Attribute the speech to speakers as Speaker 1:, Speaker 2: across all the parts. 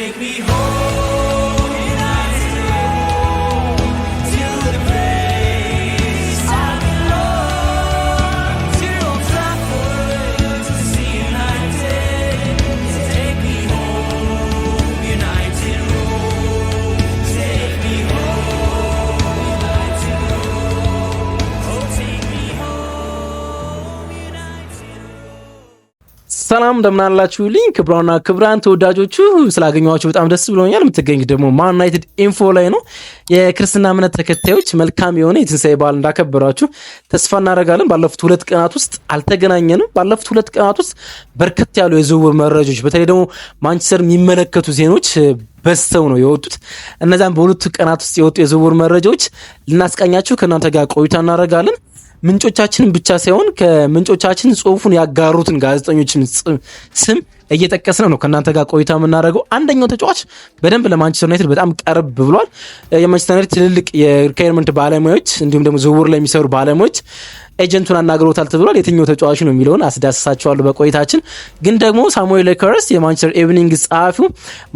Speaker 1: take me home, United, to the place I belong, to Old Trafford, to see United. Take me home, United Road. Take me home, United Road. Oh, take me home, United Road.
Speaker 2: ሰላም እንደምን አላችሁልኝ? ክብራና ክብራን ተወዳጆቹ ስላገኘኋችሁ በጣም ደስ ብሎኛል። የምትገኙት ደግሞ ማን ዩናይትድ ኢንፎ ላይ ነው። የክርስትና እምነት ተከታዮች መልካም የሆነ የትንሳኤ በዓል እንዳከበራችሁ ተስፋ እናደርጋለን። ባለፉት 2 ቀናት ውስጥ አልተገናኘንም። ባለፉት 2 ቀናት ውስጥ በርከት ያሉ የዝውውር መረጃዎች በተለይ ደግሞ ማንቸስተር የሚመለከቱ ዜናዎች በስተው ነው የወጡት። እነዛም በ2 ቀናት ውስጥ የወጡ የዝውውር መረጃዎች ልናስቃኛችሁ ከእናንተ ጋር ቆይታ እናደርጋለን። ምንጮቻችንን ብቻ ሳይሆን ከምንጮቻችን ጽሁፉን ያጋሩትን ጋዜጠኞችን ስም እየጠቀስን ነው ከእናንተ ጋር ቆይታ የምናደርገው። አንደኛው ተጫዋች በደንብ ለማንቸስተር ዩናይትድ በጣም ቀርብ ብሏል። የማንቸስተር ዩናይትድ ትልልቅ የሪኳየርመንት ባለሙያዎች እንዲሁም ደግሞ ዝውውር ላይ የሚሰሩ ባለሙያዎች ኤጀንቱን አናግረውታል ተብሏል። የትኛው ተጫዋች ነው የሚለውን አስዳስሳቸዋለሁ በቆይታችን። ግን ደግሞ ሳሙኤል ኤከርስ የማንቸስተር ኢቭኒንግ ጸሐፊው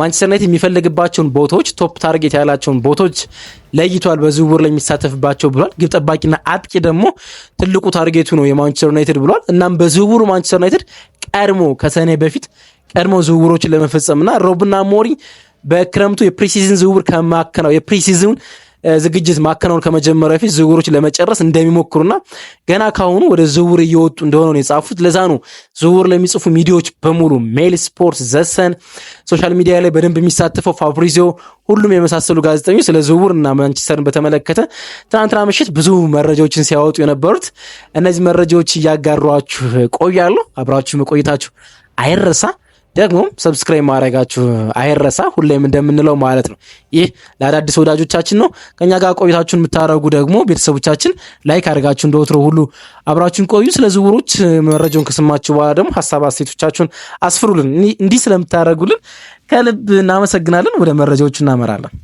Speaker 2: ማንቸስተር ዩናይትድ የሚፈልግባቸውን ቦታዎች ቶፕ ታርጌት ያላቸውን ቦታዎች ለይቷል በዝውውር ላይ የሚሳተፍባቸው ብሏል። ግብ ጠባቂና አጥቂ ደግሞ ትልቁ ታርጌቱ ነው የማንቸስተር ዩናይትድ ብሏል። እናም በዝውውሩ ማንቸስተር ዩናይትድ ቀድሞ ከሰኔ በፊት ቀድሞ ዝውውሮችን ለመፈጸምና ሮብና አሞሪም በክረምቱ የፕሪሲዝን ዝውውር ከማከናው የፕሪሲዝን ዝግጅት ማከናወን ከመጀመሪያ በፊት ዝውውሮች ለመጨረስ እንደሚሞክሩና ገና ካሁኑ ወደ ዝውውር እየወጡ እንደሆነ ነው የጻፉት። ለዛ ነው ዝውውር ለሚጽፉ ሚዲያዎች በሙሉ ሜል ስፖርት፣ ዘሰን፣ ሶሻል ሚዲያ ላይ በደንብ የሚሳተፈው ፋብሪዚዮ፣ ሁሉም የመሳሰሉ ጋዜጠኞች ስለ ዝውውር እና ማንቸስተርን በተመለከተ ትናንትና ምሽት ብዙ መረጃዎችን ሲያወጡ የነበሩት። እነዚህ መረጃዎች እያጋሯችሁ ቆያለሁ። አብራችሁ መቆየታችሁ አይረሳ። ደግሞ ሰብስክራይብ ማድረጋችሁ አይረሳ። ሁሌም እንደምንለው ማለት ነው ይህ ለአዳዲስ ወዳጆቻችን ነው። ከኛ ጋር ቆይታችሁን የምታረጉ ደግሞ ቤተሰቦቻችን ላይክ አድርጋችሁ እንደወትሮ ሁሉ አብራችሁን ቆዩ። ስለ ዝውውሮች መረጃውን ከሰማችሁ በኋላ ደግሞ ሐሳብ አስተያየቶቻችሁን አስፍሩልን። እንዲህ ስለምታረጉልን ከልብ እናመሰግናለን። ወደ መረጃዎቹ እናመራለን።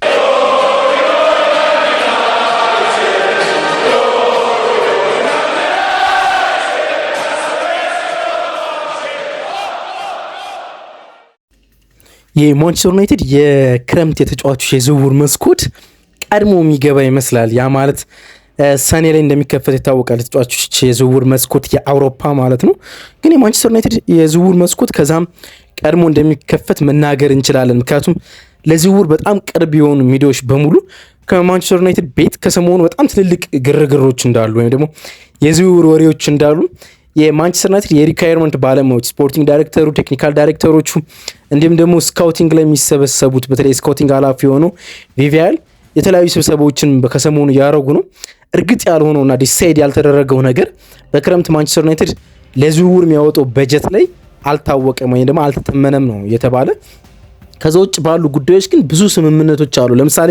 Speaker 2: የማንቸስተር ዩናይትድ የክረምት የተጫዋቾች የዝውውር መስኮት ቀድሞ የሚገባ ይመስላል። ያ ማለት ሰኔ ላይ እንደሚከፈት ይታወቃል። ተጫዋቾች የዝውውር መስኮት የአውሮፓ ማለት ነው። ግን የማንቸስተር ዩናይትድ የዝውውር መስኮት ከዛም ቀድሞ እንደሚከፈት መናገር እንችላለን። ምክንያቱም ለዝውውር በጣም ቅርብ የሆኑ ሚዲያዎች በሙሉ ከማንቸስተር ዩናይትድ ቤት ከሰሞኑ በጣም ትልልቅ ግርግሮች እንዳሉ ወይም ደግሞ የዝውውር ወሬዎች እንዳሉ የማንቸስተር ዩናይትድ የሪኳየርመንት ባለሙያዎች ስፖርቲንግ ዳይሬክተሩ፣ ቴክኒካል ዳይሬክተሮቹ እንዲሁም ደግሞ ስካውቲንግ ላይ የሚሰበሰቡት በተለይ ስካውቲንግ ኃላፊ የሆኑ ቪቪያል የተለያዩ ስብሰባዎችን ከሰሞኑ እያደረጉ ነው። እርግጥ ያልሆነውና ዲሳይድ ያልተደረገው ነገር በክረምት ማንቸስተር ዩናይትድ ለዝውውር የሚያወጣው በጀት ላይ አልታወቀም ወይም ደግሞ አልተተመነም ነው የተባለ። ከዛ ውጭ ባሉ ጉዳዮች ግን ብዙ ስምምነቶች አሉ። ለምሳሌ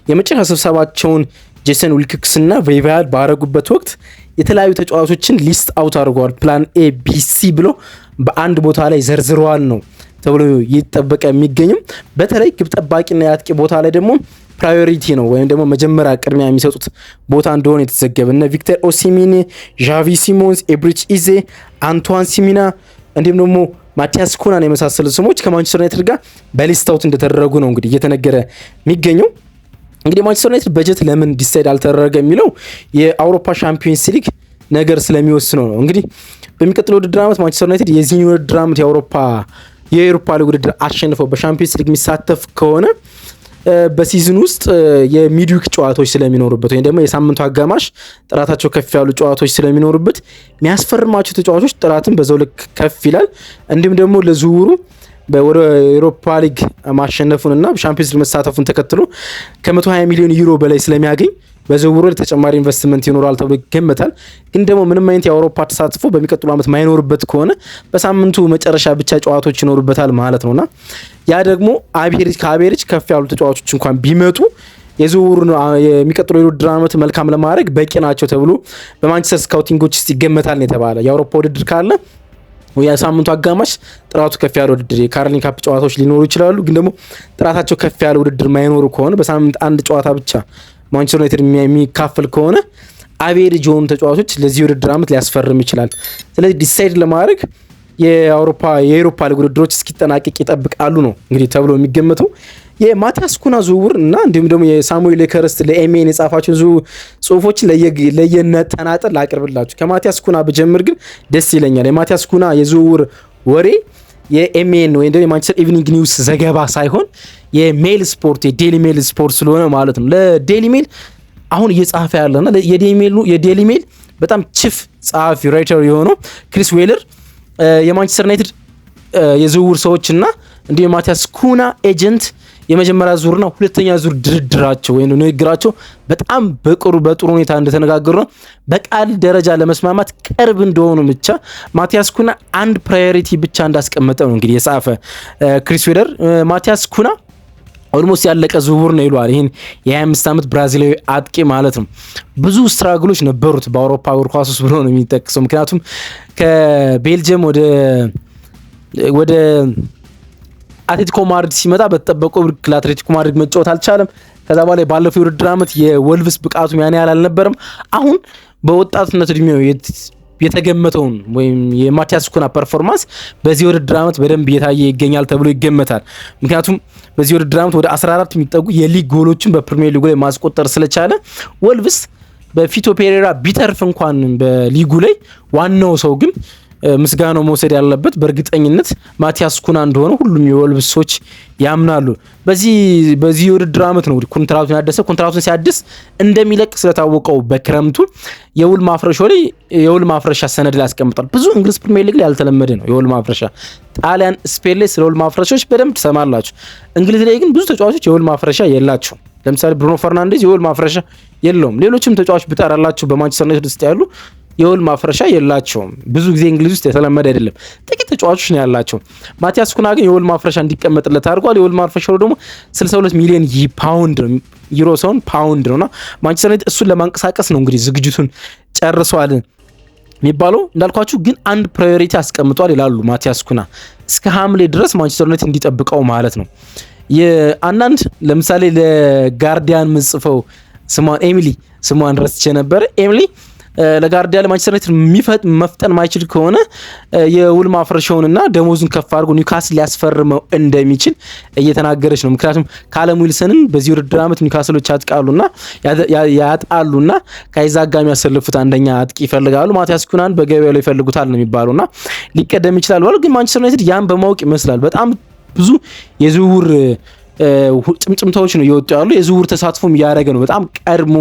Speaker 2: የመጨረሻ ስብሰባቸውን ጄሰን ዊልኮክስ እና ቪቪያል ባረጉበት ወቅት የተለያዩ ተጫዋቾችን ሊስት አውት አድርገዋል። ፕላን ኤ ቢሲ ብሎ በአንድ ቦታ ላይ ዘርዝረዋል ነው ተብሎ ይጠበቀ የሚገኝም። በተለይ ግብ ጠባቂና የአጥቂ ቦታ ላይ ደግሞ ፕራዮሪቲ ነው ወይም ደግሞ መጀመሪያ ቅድሚያ የሚሰጡት ቦታ እንደሆነ የተዘገበ እነ ቪክተር ኦሲሚኔ፣ ዣቪ ሲሞንስ፣ ኤብሪች ኢዜ፣ አንቷን ሲሚና እንዲሁም ደግሞ ማቲያስ ኩናን የመሳሰሉ ስሞች ከማንቸስተር ዩናይትድ ጋር በሊስት አውት እንደተደረጉ ነው እንግዲህ እየተነገረ የሚገኘው። እንግዲህ ማንቸስተር ዩናይትድ በጀት ለምን ዲሳይድ አልተደረገ የሚለው የአውሮፓ ሻምፒዮንስ ሊግ ነገር ስለሚወስነው ነው። እንግዲህ በሚቀጥለው ውድድር ዓመት ማንቸስተር ዩናይትድ የዚህን ውድድር ዓመት የአውሮፓ ሊግ ውድድር አሸንፈው በሻምፒዮንስ ሊግ የሚሳተፍ ከሆነ በሲዝን ውስጥ የሚድዊክ ጨዋታዎች ስለሚኖሩበት ወይም ደግሞ የሳምንቱ አጋማሽ ጥራታቸው ከፍ ያሉ ጨዋታዎች ስለሚኖሩበት የሚያስፈርማቸው ተጫዋቾች ጥራትን በዛው ልክ ከፍ ይላል። እንዲሁም ደግሞ ለዝውውሩ ወደ ኤሮፓ ሊግ ማሸነፉንና በሻምፒዮንስ ሊግ መሳተፉን ተከትሎ ከ120 ሚሊዮን ዩሮ በላይ ስለሚያገኝ በዝውውሩ ተጨማሪ ኢንቨስትመንት ይኖራል ተብሎ ይገመታል። ግን ደግሞ ምንም አይነት የአውሮፓ ተሳትፎ በሚቀጥሉ ዓመት ማይኖርበት ከሆነ በሳምንቱ መጨረሻ ብቻ ጨዋታዎች ይኖሩበታል ማለት ነውና ያ ደግሞ ከአቬሬጅ ከፍ ያሉ ተጫዋቾች እንኳን ቢመጡ የዝውውሩን የሚቀጥለው የውድድር ዓመት መልካም ለማድረግ በቂ ናቸው ተብሎ በማንቸስተር ስካውቲንጎች ውስጥ ይገመታል ነው የተባለ። የአውሮፓ ውድድር ካለ የሳምንቱ አጋማሽ ጥራቱ ከፍ ያለ ውድድር የካርሊን ካፕ ጨዋታዎች ሊኖሩ ይችላሉ። ግን ደግሞ ጥራታቸው ከፍ ያለ ውድድር ማይኖሩ ከሆነ በሳምንት አንድ ጨዋታ ብቻ ማንቸስተር ዩናይትድ የሚካፈል ከሆነ አቬሬጅ የሆኑ ተጫዋቾች ለዚህ ውድድር ዓመት ሊያስፈርም ይችላል። ስለዚህ ዲሳይድ ለማድረግ የአውሮፓ ሊግ ውድድሮች እስኪጠናቀቅ ይጠብቃሉ ነው እንግዲህ ተብሎ የሚገመተው። የማቲያስ ኩና ዝውውር እና እንዲሁም ደግሞ የሳሙኤል ኤከርስት ለኤምኤን የጻፋቸውን ጽሁፎችን ለየነጠናጠል ላቅርብላችሁ። ከማቲያስ ኩና ብጀምር ግን ደስ ይለኛል። የማቲያስ ኩና የዝውውር ወሬ የኤምኤን ወይም ደግሞ የማንቸስተር ኢቭኒንግ ኒውስ ዘገባ ሳይሆን የሜል ስፖርት የዴሊ ሜል ስፖርት ስለሆነ ማለት ነው። ለዴሊ ሜል አሁን እየጻፈ ያለና የዴሊ ሜል በጣም ቺፍ ጸሐፊ ራይተር የሆነው ክሪስ ዌለር የማንቸስተር ዩናይትድ የዝውውር ሰዎችና እንዲሁም የማቲያስ ኩና ኤጀንት የመጀመሪያ ዙርና ሁለተኛ ዙር ድርድራቸው ወይም ንግግራቸው በጣም በጥሩ ሁኔታ እንደተነጋገሩ ነው። በቃል ደረጃ ለመስማማት ቅርብ እንደሆኑ ብቻ ማቲያስ ኩና አንድ ፕራዮሪቲ ብቻ እንዳስቀመጠ ነው እንግዲህ የጻፈ ክሪስ ዌለር። ማቲያስ ኩና ኦልሞስት ያለቀ ዝውውር ነው ይሏል። ይህን የ25 ዓመት ብራዚላዊ አጥቂ ማለት ነው። ብዙ ስትራግሎች ነበሩት በአውሮፓ እግር ኳስ ውስጥ ብሎ ነው የሚጠቅሰው። ምክንያቱም ከቤልጅየም ወደ አትሌቲኮ ማድሪድ ሲመጣ በተጠበቀው ልክ ለአትሌቲኮ ማድሪድ መጫወት አልቻለም። ከዛ በኋላ ባለፈው የውድድር ዓመት የወልቭስ ብቃቱም ያን ያህል አልነበረም። አሁን በወጣትነት እድሜው የተገመተውን ወይም የማቲያስ ኩና ፐርፎርማንስ በዚህ ውድድር ዓመት በደንብ እየታየ ይገኛል ተብሎ ይገመታል። ምክንያቱም በዚህ ውድድር ዓመት ወደ 14 የሚጠጉ የሊግ ጎሎችን በፕሪሚየር ሊጉ ላይ ማስቆጠር ስለቻለ ወልቭስ በፊቶ ፔሬራ ቢተርፍ እንኳን በሊጉ ላይ ዋናው ሰው ግን ምስጋናው መውሰድ ያለበት በእርግጠኝነት ማቲያስ ኩና እንደሆነ ሁሉም የወልቭስ ሰዎች ያምናሉ። በዚህ የውድድር ዓመት ነው ኮንትራቱን ያደሰ። ኮንትራቱን ሲያድስ እንደሚለቅ ስለታወቀው በክረምቱ የውል ማፍረሻው ላይ የውል ማፍረሻ ሰነድ ላይ ያስቀምጣል። ብዙ እንግሊዝ ፕሪሚየር ሊግ ላይ ያልተለመደ ነው የውል ማፍረሻ። ጣሊያን፣ ስፔን ላይ ስለ ውል ማፍረሻዎች በደንብ ትሰማላችሁ። እንግሊዝ ላይ ግን ብዙ ተጫዋቾች የውል ማፍረሻ የላቸውም። ለምሳሌ ብሩኖ ፈርናንዴዝ የውል ማፍረሻ የለውም። ሌሎችም ተጫዋቾች ብጠራላችሁ በማንቸስተር ዩናይትድ ውስጥ ያሉ የውል ማፍረሻ የላቸውም። ብዙ ጊዜ እንግሊዝ ውስጥ የተለመደ አይደለም። ጥቂት ተጫዋቾች ነው ያላቸው። ማቲያስ ኩና ግን የውል ማፍረሻ እንዲቀመጥለት አድርጓል። የውል ማፍረሻው ደግሞ 62 ሚሊዮን ፓውንድ ነው፣ ዩሮ ሳይሆን ፓውንድ ነውና ማንቸስተር ዩናይትድ እሱን ለማንቀሳቀስ ነው እንግዲህ ዝግጅቱን ጨርሷል የሚባለው። እንዳልኳችሁ ግን አንድ ፕራዮሪቲ አስቀምጧል ይላሉ ማቲያስ ኩና እስከ ሐምሌ ድረስ ማንቸስተር ዩናይትድ እንዲጠብቀው ማለት ነው። የአንዳንድ ለምሳሌ ለጋርዲያን ምጽፈው ስሟን ረስቼ ነበር። ኤሚሊ ለጋርዲያን ማንቸስተር ዩናይትድ መፍጠን ማይችል ከሆነ የውል ማፍረሻውንና ደሞዙን ከፍ አድርጎ ኒውካስል ሊያስፈርመው እንደሚችል እየተናገረች ነው። ምክንያቱም ካለም ዊልሰንን በዚህ ውድድር ዓመት ኒውካስሎች ያጣሉና ከአይዛክ ጋር የሚያሰልፉት አንደኛ አጥቂ ይፈልጋሉ። ማቲያስ ኩናን በገበያው ላይ ይፈልጉታል ነው የሚባሉና ሊቀደም ይችላል ማለት ግን ማንቸስተር ዩናይትድ ያን በማወቅ ይመስላል በጣም ብዙ የዝውውር ጭምጭምታዎች ነው እየወጡ ያሉ። የዝውውር ተሳትፎም እያደረገ ነው በጣም ቀድሞ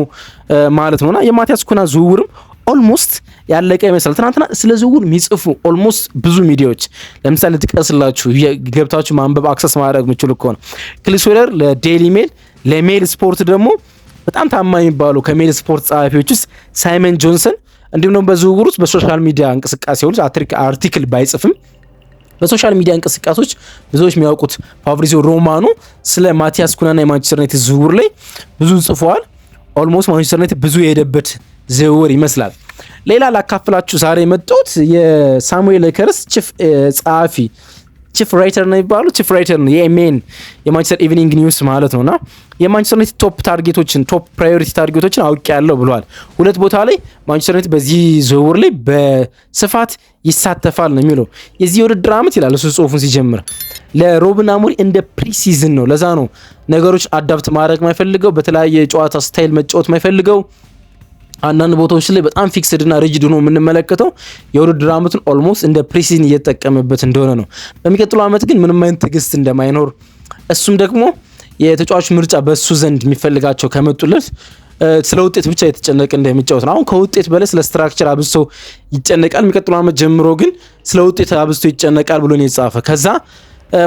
Speaker 2: ማለት ነውና የማቲያስ ኩና ዝውውርም ኦልሞስት ያለቀ ይመስላል። ትናንትና ስለ ዝውውር የሚጽፉ ኦልሞስት ብዙ ሚዲያዎች ለምሳሌ ጥቀስላችሁ ገብታችሁ ማንበብ አክሰስ ማድረግ የምችሉ ከሆነ ክሪስ ዌለር ለዴይሊ ሜል፣ ለሜል ስፖርት ደግሞ በጣም ታማኝ የሚባሉ ከሜል ስፖርት ጸሐፊዎች ውስጥ ሳይመን ጆንሰን እንዲሁም ደግሞ በዝውውር ውስጥ በሶሻል ሚዲያ እንቅስቃሴዎች አርቲክል ባይጽፍም በሶሻል ሚዲያ እንቅስቃሴዎች ብዙዎች የሚያውቁት ፋብሪዚዮ ሮማኖ ስለ ማቲያስ ኩናና የማንቸስተር ዩናይትድ ዝውውር ላይ ብዙ ጽፏል። ኦልሞስት ማንቸስተር ዩናይትድ ብዙ የሄደበት ዝውውር ይመስላል። ሌላ ላካፍላችሁ ዛሬ የመጣሁት የሳሙኤል ኤከርስት ጸሐፊ ቺፍ ራይተር ነው የሚባለው ቺፍ ራይተር ነው የኤምኤን የማንቸስተር ኢቭኒንግ ኒውስ ማለት ነውና የማንቸስተር ዩናይትድ ቶፕ ፕራዮሪቲ ታርጌቶችን አውቄያለሁ ብሏል። ሁለት ቦታ ላይ ማንቸስተር ዩናይትድ በዚህ ዝውውር ላይ በስፋት ይሳተፋል ነው የሚለው። የዚህ ውድድር ዓመት ይላል እሱ ጽሁፉን ሲጀምር ለሮብን አሞሪም እንደ ፕሪሲዝን ነው። ለዛ ነው ነገሮች አዳፕት ማድረግ ማይፈልገው፣ በተለያየ ጨዋታ ስታይል መጫወት ማይፈልገው። አንዳንድ ቦታዎች ላይ በጣም ፊክስድ እና ሪጅድ ሆኖ የምንመለከተው የውድድር ዓመቱን ኦልሞስት እንደ ፕሪሲዝን እየተጠቀመበት እንደሆነ ነው። በሚቀጥለው ዓመት ግን ምንም አይነት ትዕግስት እንደማይኖር እሱም ደግሞ የተጫዋቹ ምርጫ በእሱ ዘንድ የሚፈልጋቸው ከመጡለት ስለ ውጤት ብቻ የተጨነቀ እንደሚጫወት ነው። አሁን ከውጤት በላይ ስለ ስትራክቸር አብዝቶ ይጨነቃል። የሚቀጥለው ዓመት ጀምሮ ግን ስለ ውጤት አብዝቶ ይጨነቃል ብሎ ነው የተጻፈ። ከዛ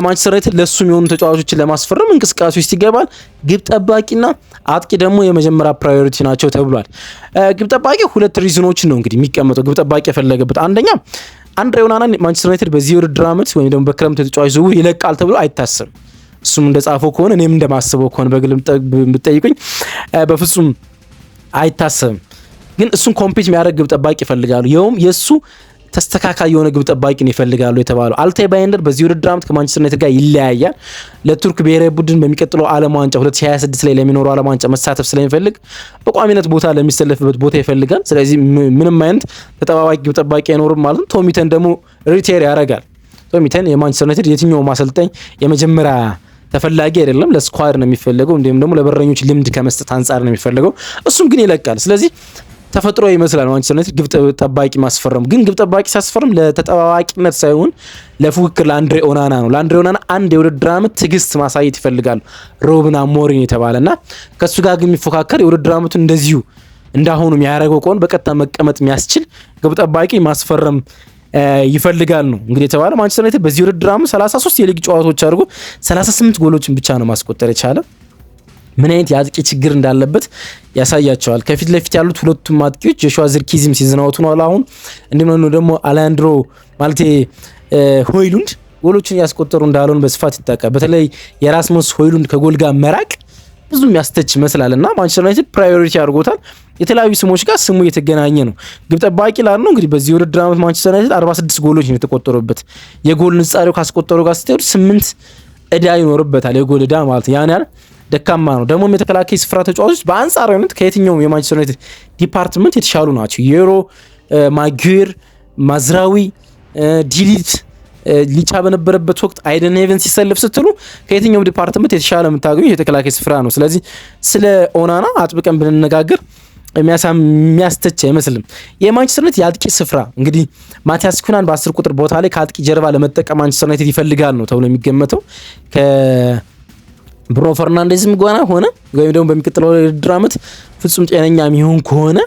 Speaker 2: ማንቸስተር ዩናይትድ ለሱ የሚሆኑ ተጫዋቾችን ለማስፈረም እንቅስቃሴ ውስጥ ይገባል። ግብ ጠባቂና አጥቂ ደግሞ የመጀመሪያ ፕራዮሪቲ ናቸው ተብሏል። ግብ ጠባቂ ሁለት ሪዝኖችን ነው እንግዲህ የሚቀመጠው ግብ ጠባቂ የፈለገበት። አንደኛ አንድሬ ኦናናን ማንቸስተር ዩናይትድ በዚህ ውድድር ዓመት ወይም ደግሞ በክረምት የተጫዋች ዝውውር ይለቃል ተብሎ አይታሰብም። እሱም እንደጻፈው ከሆነ እኔም እንደማስበው ከሆነ በግል ብትጠይቁኝ በፍጹም አይታሰብም። ግን እሱን ኮምፒት የሚያደርግ ግብ ጠባቂ ይፈልጋሉ። ይኸውም የእሱ ተስተካካይ የሆነ ግብ ጠባቂ ነው ይፈልጋሉ የተባለው። አልታይ ባይንደር በዚህ ውድድር ዓመት ከማንቸስተር ዩናይትድ ጋር ይለያያል። ለቱርክ ብሔራዊ ቡድን በሚቀጥለው ዓለም ዋንጫ 2026 ላይ ለሚኖረው ዓለም ዋንጫ መሳተፍ ስለሚፈልግ በቋሚነት ቦታ ለሚሰለፍበት ቦታ ይፈልጋል። ስለዚህ ምንም አይነት ተጠባባቂ ግብ ጠባቂ አይኖርም ማለት ነው። ቶሚተን ደግሞ ሪቴር ያደርጋል። ቶሚተን የማንቸስተር ዩናይትድ የትኛው ማሰልጠኝ የመጀመሪያ ተፈላጊ አይደለም። ለስኳድ ነው የሚፈልገው፣ እንዲሁም ደግሞ ለበረኞች ልምድ ከመስጠት አንጻር ነው የሚፈልገው። እሱም ግን ይለቃል። ስለዚህ ተፈጥሮ ይመስላል ማንቸስተር ዩናይትድ ግብ ጠባቂ ማስፈረም። ግን ግብ ጠባቂ ሲያስፈርም ለተጠባባቂነት ሳይሆን ለፉክክር ለአንድሬ ኦናና ነው። ለአንድሬ ኦናና አንድ የውድድር ዓመት ትዕግስት ማሳየት ይፈልጋሉ ሩበን አሞሪም የተባለና ከሱ ጋር ግን የሚፎካከር የውድድር ዓመቱን እንደዚሁ እንዳሁኑ የሚያደርገው ከሆነ በቀጥታ መቀመጥ የሚያስችል ግብ ጠባቂ ማስፈረም ይፈልጋል ነው እንግዲህ የተባለ። ማንቸስተር ዩናይትድ በዚህ ውድድር ዓመት 33 የሊግ ጨዋታዎች አድርጎ 38 ጎሎችን ብቻ ነው ማስቆጠር የቻለ። ምን አይነት የአጥቂ ችግር እንዳለበት ያሳያቸዋል። ከፊት ለፊት ያሉት ሁለቱም አጥቂዎች ጆሹዋ ዚርክዚም ሲዝናውቱ ነው አሁን፣ እንዲሁም ደግሞ አሌሃንድሮ ማለቴ ሆይሉንድ ጎሎችን ያስቆጠሩ እንዳልሆን በስፋት ይታወቃል። በተለይ የራስመስ ሆይሉንድ ከጎል ጋር መራቅ ብዙ የሚያስተች ይመስላል እና ማንቸስተር ዩናይትድ ፕራዮሪቲ አድርጎታል። የተለያዩ ስሞች ጋር ስሙ የተገናኘ ነው። ግብ ጠባቂ ላል ነው እንግዲህ በዚህ ውድድር ዓመት ማንቸስተር ዩናይትድ 46 ጎሎች ነው የተቆጠሩበት። የጎል ንጻሬው ካስቆጠሩ ጋር ስትሄዱ 8 እዳ ይኖርበታል። የጎል እዳ ማለት ያን ያህል ደካማ ነው። ደግሞ የተከላካይ ስፍራ ተጫዋቾች በአንጻራዊነት ከየትኛውም የማንቸስተር ዩናይትድ ዲፓርትመንት የተሻሉ ናቸው። ዩሮ፣ ማጉዌር፣ ማዝራዊ፣ ዲሊት ሊጫ በነበረበት ወቅት አይደን ሄቨን ሲሰልፍ ስትሉ ከየትኛውም ዲፓርትመንት የተሻለ የምታገኙ የተከላካይ ስፍራ ነው። ስለዚህ ስለ ኦናና አጥብቀን ብንነጋገር የሚያስተች አይመስልም። የማንቸስተር ዩናይትድ የአጥቂ ስፍራ እንግዲህ ማቲያስ ኩናን በ10 ቁጥር ቦታ ላይ ከአጥቂ ጀርባ ለመጠቀም ማንቸስተር ዩናይትድ ይፈልጋል ነው ተብሎ የሚገመተው። ብሩኖ ፈርናንዴዝም ጓና ሆነ ወይም ደግሞ በሚቀጥለው ውድድር ዓመት ፍጹም ጤነኛ የሚሆን ከሆነ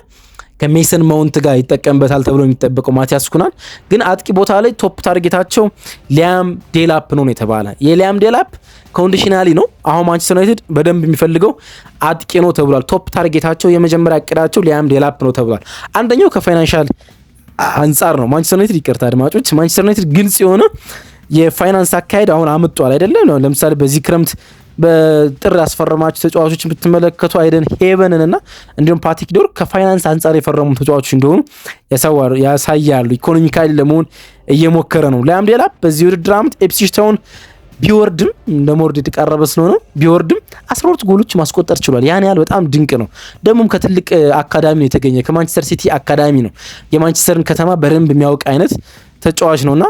Speaker 2: ከሜሰን ማውንት ጋር ይጠቀምበታል ተብሎ የሚጠበቀው ማቲያስ ኩናን ግን አጥቂ ቦታ ላይ ቶፕ ታርጌታቸው ሊያም ዴላፕ ነው የተባለ። የሊያም ዴላፕ ኮንዲሽናሊ ነው። አሁን ማንቸስተር ዩናይትድ በደንብ የሚፈልገው አጥቂ ነው ተብሏል። ቶፕ ታርጌታቸው የመጀመሪያ እቅዳቸው ሊያም ዴላፕ ነው ተብሏል። አንደኛው ከፋይናንሻል አንጻር ነው። ማንቸስተር ዩናይትድ ይቅርታ አድማጮች፣ ማንቸስተር ዩናይትድ ግልጽ የሆነ የፋይናንስ አካሄድ አሁን አምጧል አይደለም። ለምሳሌ በዚህ ክረምት በጥር ያስፈረማቸው ተጫዋቾችን ብትመለከቱ አይደን ሄቨንን እና እንዲሁም ፓትሪክ ዶርክ ከፋይናንስ አንጻር የፈረሙ ተጫዋቾች እንደሆኑ ያሳያሉ። ኢኮኖሚካሊ ለመሆን እየሞከረ ነው። ሊያም ዴላፕ በዚህ ውድድር ዓመት ኢፕስዊች ታውን ቢወርድም እንደሞርድ የተቃረበ ስለሆነ ቢወርድም 12 ጎሎች ማስቆጠር ችሏል። ያን ያህል በጣም ድንቅ ነው። ደግሞም ከትልቅ አካዳሚ ነው የተገኘ፣ ከማንቸስተር ሲቲ አካዳሚ ነው። የማንቸስተርን ከተማ በደንብ የሚያውቅ አይነት ተጫዋች ነውና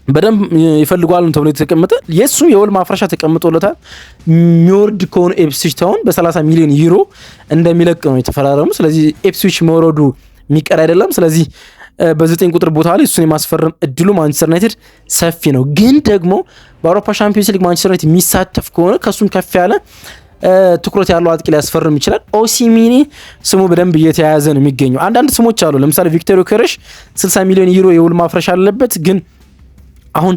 Speaker 2: በደንብ ይፈልጓል ተብሎ የተቀመጠ የሱም የወል ማፍረሻ ተቀምጦለታል። የሚወርድ ከሆነ ኢፕስዊች ታውን በ30 ሚሊዮን ዩሮ እንደሚለቅ ነው የተፈራረሙ። ስለዚህ ኢፕስዊች መውረዱ የሚቀር አይደለም። ስለዚህ በ9 ቁጥር ቦታ ላይ እሱን የማስፈረም እድሉ ማንቸስተር ዩናይትድ ሰፊ ነው። ግን ደግሞ በአውሮፓ ሻምፒዮንስ ሊግ ማንቸስተር ዩናይትድ የሚሳተፍ ከሆነ ከሱም ከፍ ያለ ትኩረት ያለው አጥቂ ሊያስፈርም ይችላል። ኦሲሚኒ ስሙ በደንብ እየተያያዘ ነው የሚገኘው። አንዳንድ ስሞች አሉ። ለምሳሌ ቪክቶር ዮኬሬሽ 60 ሚሊዮን ዩሮ የውል ማፍረሻ አለበት። ግን አሁን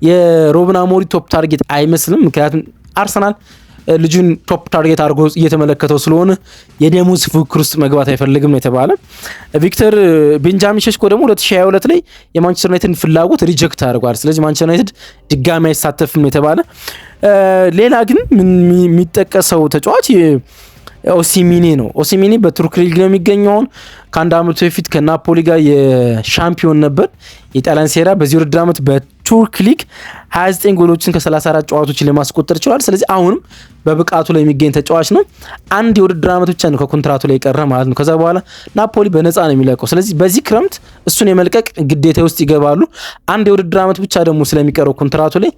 Speaker 2: የሩበን አሞሪም ቶፕ ታርጌት አይመስልም። ምክንያቱም አርሰናል ልጁን ቶፕ ታርጌት አድርጎ እየተመለከተው ስለሆነ የደሞዝ ፉክክር ውስጥ መግባት አይፈልግም ነው የተባለ። ቪክተር ቤንጃሚን ሼሽኮ ደግሞ 2022 ላይ የማንቸስተር ዩናይትድን ፍላጎት ሪጀክት አድርጓል። ስለዚህ ማንቸስተር ዩናይትድ ድጋሚ አይሳተፍም ነው የተባለ። ሌላ ግን የሚጠቀሰው ተጫዋች ኦሲሚኒ ነው። ኦሲሚኒ በቱርክ ሊግ ነው የሚገኘው። ከአንድ አመቱ በፊት ከናፖሊ ጋር የሻምፒዮን ነበር የጣሊያን ሴራ። በዚህ ውድድር አመት በቱርክ ሊግ 29 ጎሎችን ከ34 ጨዋታዎችን ለማስቆጠር ይችላል። ስለዚህ አሁንም በብቃቱ ላይ የሚገኝ ተጫዋች ነው። አንድ የውድድር አመት ብቻ ነው ከኮንትራቱ ላይ የቀረ ማለት ነው። ከዛ በኋላ ናፖሊ በነፃ ነው የሚለቀው። ስለዚህ በዚህ ክረምት እሱን የመልቀቅ ግዴታ ውስጥ ይገባሉ። አንድ የውድድር አመት ብቻ ደግሞ ስለሚቀረው ኮንትራቱ ላይ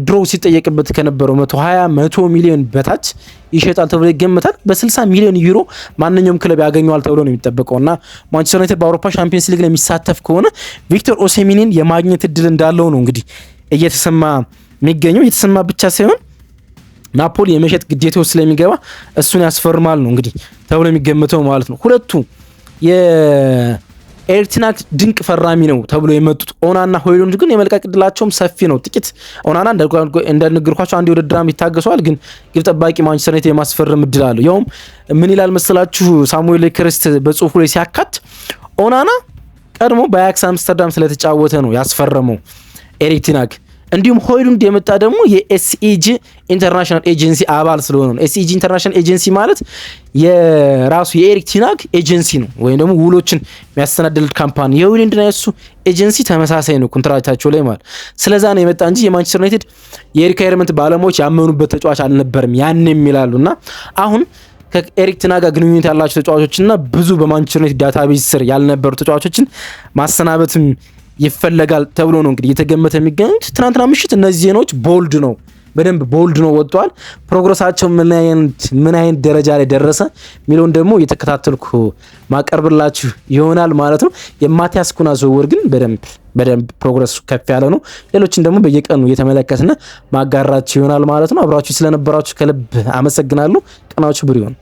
Speaker 2: ድሮ ሲጠየቅበት ከነበረው 100 ሚሊዮን በታች ይሸጣል ተብሎ ይገመታል። በ60 ሚሊዮን ዩሮ ማንኛውም ክለብ ያገኘዋል ተብሎ ነው የሚጠበቀው እና ማንቸስተር ዩናይትድ በአውሮፓ ሻምፒዮንስ ሊግ ላይ የሚሳተፍ ከሆነ ቪክቶር ኦሲሚኒን የማግኘት እድል እንዳለው ነው እንግዲህ እየተሰማ የሚገኘው። እየተሰማ ብቻ ሳይሆን ናፖሊ የመሸጥ ግዴታ ውስጥ ስለሚገባ እሱን ያስፈርማል ነው እንግዲህ ተብሎ የሚገመተው ማለት ነው። ሁለቱ ኤሪክ ድንቅ ፈራሚ ነው ተብሎ የመጡት ኦናና ሆይሉንድ ግን የመልቀቅ ዕድላቸውም ሰፊ ነው። ጥቂት ኦናና እንደነገርኳቸው አንድ የውድድር ዓመት ይታገሷል። ግን ግብ ጠባቂ ማንቸስተር ዩናይትድ የማስፈረም እድል አለው። ያውም ምን ይላል መሰላችሁ ሳሙኤል ክሪስት በጽሁፉ ላይ ሲያካት ኦናና ቀድሞ በአያክስ አምስተርዳም ስለተጫወተ ነው ያስፈረመው ኤሪክ እንዲሁም ሆይሉንድ የመጣ ደግሞ የኤስኢጂ ኢንተርናሽናል ኤጀንሲ አባል ስለሆነ ነው። ኤስኢጂ ኢንተርናሽናል ኤጀንሲ ማለት የራሱ የኤሪክ ቴን ሃግ ኤጀንሲ ነው፣ ወይም ደግሞ ውሎችን የሚያስተናድድ ካምፓኒ። የሆይሉንድና የሱ ኤጀንሲ ተመሳሳይ ነው ኮንትራክታቸው ላይ ማለት። ስለዛ ነው የመጣ እንጂ የማንቸስተር ዩናይትድ የሪኳየርመንት ባለሙያዎች ያመኑበት ተጫዋች አልነበርም ያንም ይላሉ። እና አሁን ከኤሪክ ቴን ሃግ ጋር ግንኙነት ያላቸው ተጫዋቾችና ብዙ በማንቸስተር ዩናይትድ ዳታቤዝ ስር ያልነበሩ ተጫዋቾችን ማሰናበትም ይፈለጋል ተብሎ ነው እንግዲህ እየተገመተ የሚገኙት። ትናንትና ምሽት እነዚህ ዜናዎች በደንብ ቦልድ ነው ወጥቷል። ፕሮግረሳቸው ምን አይነት ደረጃ ላይ ደረሰ የሚለውን ደግሞ እየተከታተልኩ ማቀርብላችሁ ይሆናል ማለት ነው። የማቲያስ ኩና ዝውውር ግን በደንብ ፕሮግረሱ ከፍ ያለ ነው። ሌሎችን ደግሞ በየቀኑ እየተመለከትና ማጋራችሁ ይሆናል ማለት ነው። አብራችሁ ስለነበራችሁ ከልብ አመሰግናለሁ። ቀናችሁ ብሩህ ይሁን።